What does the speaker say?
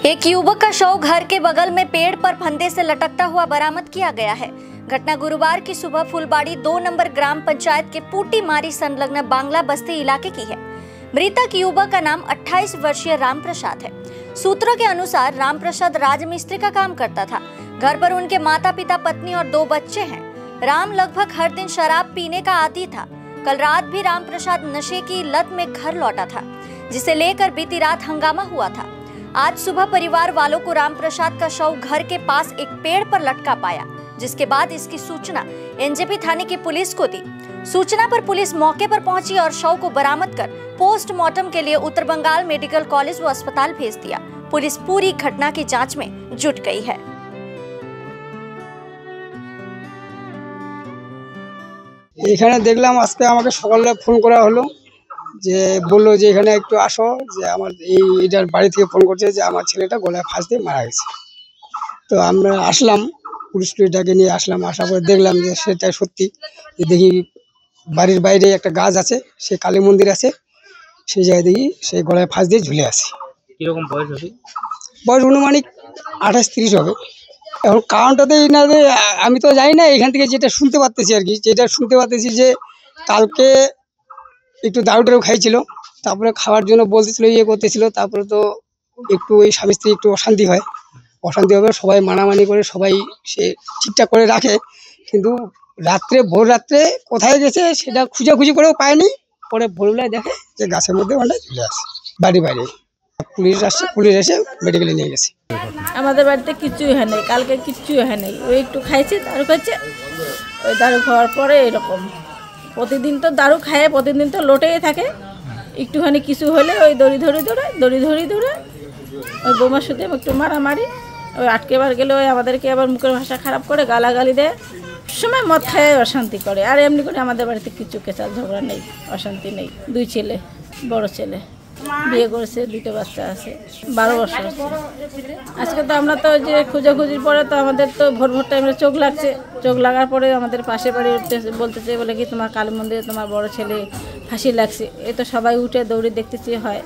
एक युवक का शव घर के बगल में पेड़ पर फंदे से लटकता हुआ बरामद किया गया है। घटना गुरुवार की सुबह फुलबाड़ी 2 नंबर ग्राम पंचायत के पूटी मारी संलग्न बांग्ला बस्ती इलाके की है। मृतक युवक का नाम 28 वर्षीय राम प्रसाद है। सूत्रों के अनुसार राम प्रसाद राजमिस्त्री का काम करता था। घर पर उनके माता पिता, पत्नी और 2 बच्चे हैं। राम लगभग हर दिन शराब पीने का आदी था। कल रात भी राम प्रसाद नशे की लत में घर लौटा था, जिसे लेकर बीती रात हंगामा हुआ था। आज सुबह परिवार वालों को राम प्रसाद का शव घर के पास एक पेड़ पर लटका पाया, जिसके बाद इसकी सूचना एनजेपी थाने की पुलिस को दी। सूचना पर पुलिस मौके पर पहुंची और शव को बरामद कर पोस्टमार्टम के लिए उत्तर बंगाल मेडिकल कॉलेज व अस्पताल भेज दिया। पुलिस पूरी घटना की जांच में जुट गई है। এখানে দেখলাম আজকে আমাকে সকালে ফোন করা হলো, যে বললো যে এখানে একটু আসো, যে আমার এইটার বাড়ি থেকে ফোন করছে যে আমার ছেলেটা গলায় ফাঁস দিয়ে মারা গেছে। তো আমরা আসলাম, পুলিশটাকে নিয়ে আসলাম। আসার পরে দেখলাম যে সেটাই সত্যি। দেখি বাড়ির বাইরে একটা গাছ আছে, সে কালী মন্দির আছে, সেই জায়গায় দেখি সেই গলায় ফাঁস দিয়ে ঝুলে আছে। কিরকম বয়স হবে? বয়স অনুমানিক 28-30 হবে। এখন কারণটাতে আমি তো জানি না, এখান থেকে যেটা শুনতে পারতেছি আর কি, যেটা শুনতে পারতেছি যে কালকে একটু দারু খাইছিল, তারপরে খাওয়ার জন্য বলতেছিল, করতেছিল, তারপরে তো একটু ওই স্বামী স্ত্রী একটু অশান্তি হবে, সবাই মানামানি করে সবাই সে ঠিকঠাক করে রাখে, কিন্তু ভোর রাত্রে কোথায় গেছে সেটা খুঁজাখুঁজি করেও পায়নি। পরে ভোরবেলায় দেখে যে গাছের মধ্যে ওটা ঝুলে আছে বাড়ি বাইরে। পুলিশ এসে মেডিকেলে নিয়ে গেছে। আমাদের বাড়িতে কিচ্ছুই হয় নাই, কালকে কিচ্ছুই হয় নাই। ওই একটু খাইছে, দারু খাচ্ছে, ওই দারু খাওয়ার পরে এরকম প্রতিদিন তো দারু খায়, প্রতিদিন তো লোটেই থাকে। একটুখানি কিছু হলে ওই দড়ি ধরে ওই বোমার সাথে একটু মারামারি, ওই আটকেবার গেলে ওই আমাদেরকে আবার মুখের ভাষা খারাপ করে গালাগালি দেয়। সময় মদ খায় অশান্তি করে। আর এমনি করে আমাদের বাড়িতে কিছু কেচাল ঝগড়া নেই, অশান্তি নেই। 2 ছেলে, বড় ছেলে বিয়ে করেছে, 2টা বাচ্চা আছে, 12 বছর আছে। আজকে তো আমরা তো যে খোঁজাখুঁজির পরে তো আমাদের তো ভোর টাইমে চোখ লাগছে। চোখ লাগার পরে আমাদের পাশে বাড়ি বলতেছে বলে কি তোমার কালী মন্দিরে তোমার বড় ছেলে ফাঁসি লাগছে। এ তো সবাই উঠে দৌড়ে দেখতেছি হয়।